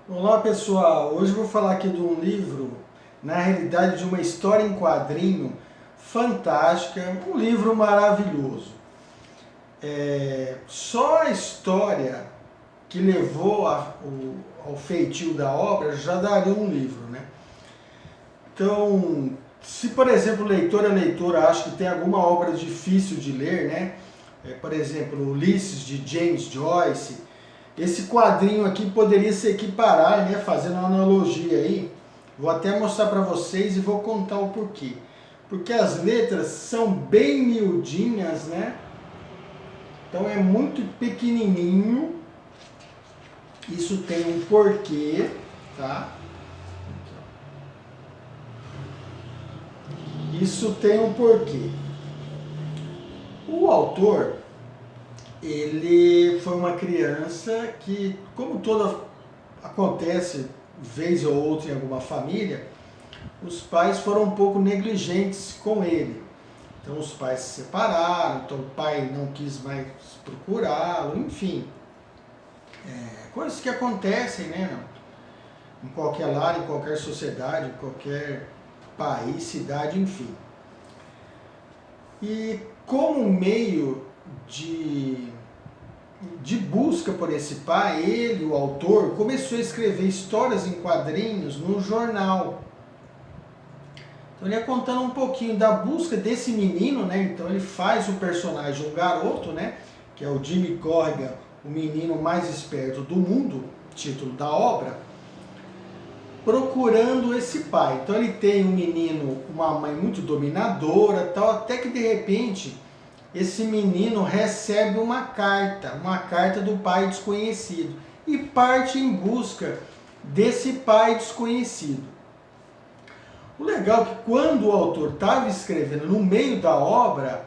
Olá pessoal, hoje eu vou falar aqui de um livro, na realidade de uma história em quadrinho fantástica, um livro maravilhoso. Só a história que levou ao feitio da obra já daria um livro, né? Então, se por exemplo o leitor e a leitora acha que tem alguma obra difícil de ler, né? Por exemplo, Ulisses de James Joyce, esse quadrinho aqui poderia se equiparar, né, fazendo uma analogia aí. Vou até mostrar para vocês e vou contar o porquê. Porque as letras são bem miudinhas, né? Então é muito pequenininho. Isso tem um porquê, tá? Isso tem um porquê. O autor, ele foi uma criança que, como toda acontece vez ou outra em alguma família, os pais foram um pouco negligentes com ele. Então os pais se separaram, então o pai não quis mais procurá-lo, enfim. Coisas que acontecem, né? Em qualquer lar, em qualquer sociedade, em qualquer país, cidade, enfim. E como meio de busca por esse pai, ele, o autor, começou a escrever histórias em quadrinhos no jornal. Então ele ia contando um pouquinho da busca desse menino, né? Então ele faz o personagem, um garoto, né? Que é o Jimmy Corrigan, o menino mais esperto do mundo, título da obra, procurando esse pai. Então ele tem um menino, uma mãe muito dominadora, tal, até que de repente esse menino recebe uma carta do pai desconhecido e parte em busca desse pai desconhecido. O legal é que quando o autor estava escrevendo no meio da obra,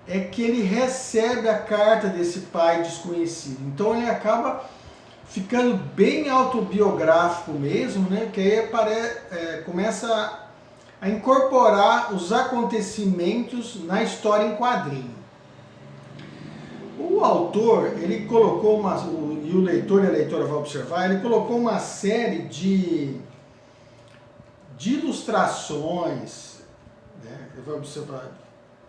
é que ele recebe a carta desse pai desconhecido. Então ele acaba ficando bem autobiográfico mesmo, né? Que aí começa a incorporar os acontecimentos na história em quadrinho. O autor, ele colocou e o leitor e a leitora vão observar, ele colocou uma série de ilustrações, né? Vai observar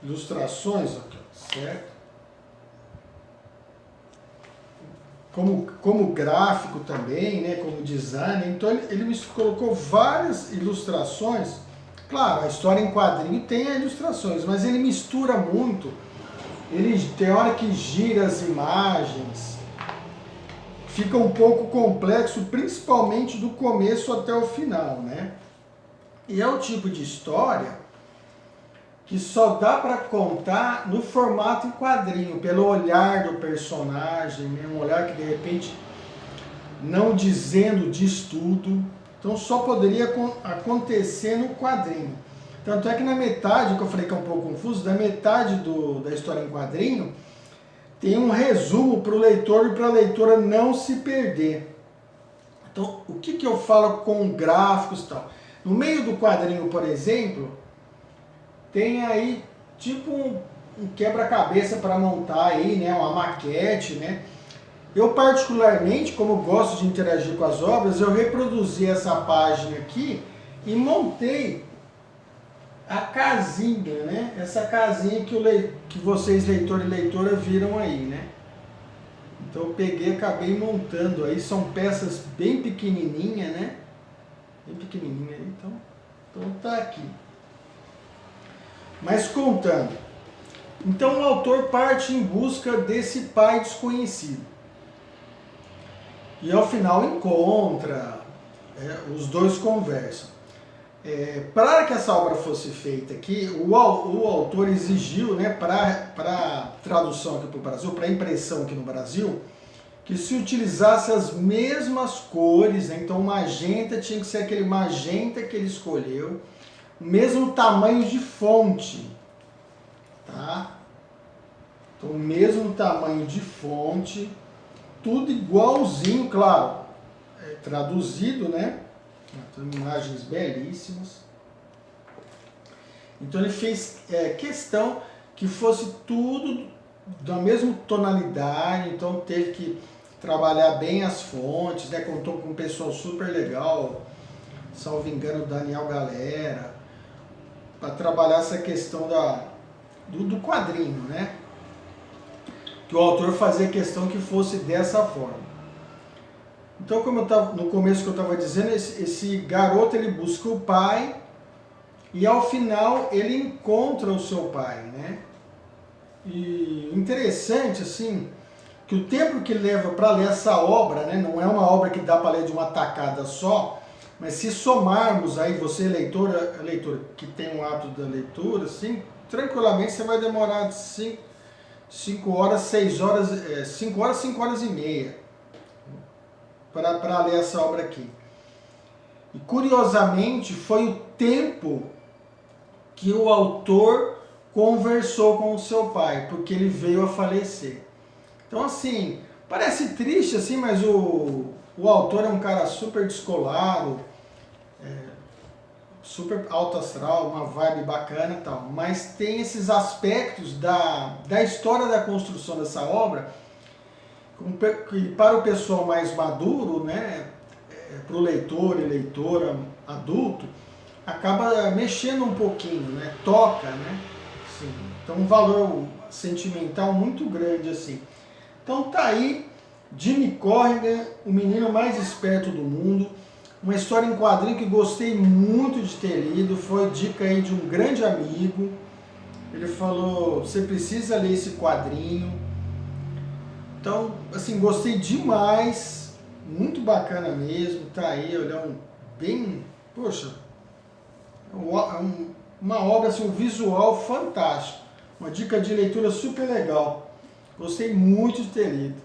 ilustrações, certo? Como gráfico também, né? Como design. Então ele colocou várias ilustrações. Claro, a história em quadrinho tem ilustrações, mas ele mistura muito. Ele tem hora que gira as imagens. Fica um pouco complexo, principalmente do começo até o final, né? E é o tipo de história que só dá para contar no formato em quadrinho, pelo olhar do personagem, né? Um olhar que de repente não dizendo diz tudo. Então só poderia acontecer no quadrinho. Tanto é que na metade, que eu falei que é um pouco confuso, da metade da história em quadrinho, tem um resumo para o leitor e para a leitora não se perder. Então, o que eu falo com gráficos e tal? No meio do quadrinho, por exemplo, tem aí tipo um quebra-cabeça para montar aí, né, uma maquete, né? Eu particularmente, como gosto de interagir com as obras, eu reproduzi essa página aqui e montei a casinha, né? Essa casinha que vocês, leitor e leitora, viram aí, né? Então eu peguei e acabei montando aí, são peças bem pequenininhas, né? Bem pequenininha, então tá aqui. Mas contando. Então o autor parte em busca desse pai desconhecido. E ao final encontra, os dois conversam. Para que essa obra fosse feita aqui, o autor exigiu, né, para tradução aqui para o Brasil, para impressão aqui no Brasil, que se utilizasse as mesmas cores, né? Então o magenta tinha que ser aquele magenta que ele escolheu, o mesmo tamanho de fonte, tá? Então o mesmo tamanho de fonte, tudo igualzinho, claro, traduzido, né? Imagens belíssimas. Então ele fez questão que fosse tudo da mesma tonalidade, então teve que trabalhar bem as fontes, né? Contou com um pessoal super legal, salvo engano, Daniel Galera, para trabalhar essa questão do quadrinho, né? Que o autor fazia questão que fosse dessa forma. Então, como no começo que eu estava dizendo, esse garoto ele busca o pai e ao final ele encontra o seu pai, né? E interessante, assim, que o tempo que leva para ler essa obra, né, não é uma obra que dá para ler de uma tacada só, mas se somarmos aí, você leitor que tem um hábito da leitura, assim, tranquilamente você vai demorar 5 horas, 6 horas, 5 horas, 5 horas e meia para ler essa obra aqui. E curiosamente foi o tempo que o autor conversou com o seu pai, porque ele veio a falecer. Então, assim, parece triste, assim, mas o autor é um cara super descolado, super alto astral, uma vibe bacana e tal. Mas tem esses aspectos da história da construção dessa obra que para o pessoal mais maduro, né, para o leitor e leitora adulto, acaba mexendo um pouquinho, né, toca, né? Assim, então um valor sentimental muito grande, assim. Então tá aí, Jimmy Corrigan, o menino mais esperto do mundo, uma história em quadrinho que gostei muito de ter lido, foi dica aí de um grande amigo, ele falou, você precisa ler esse quadrinho. Então, assim, gostei demais, muito bacana mesmo, tá aí, olhando bem, poxa, uma obra, assim, um visual fantástico, uma dica de leitura super legal. Gostei muito de ter lido.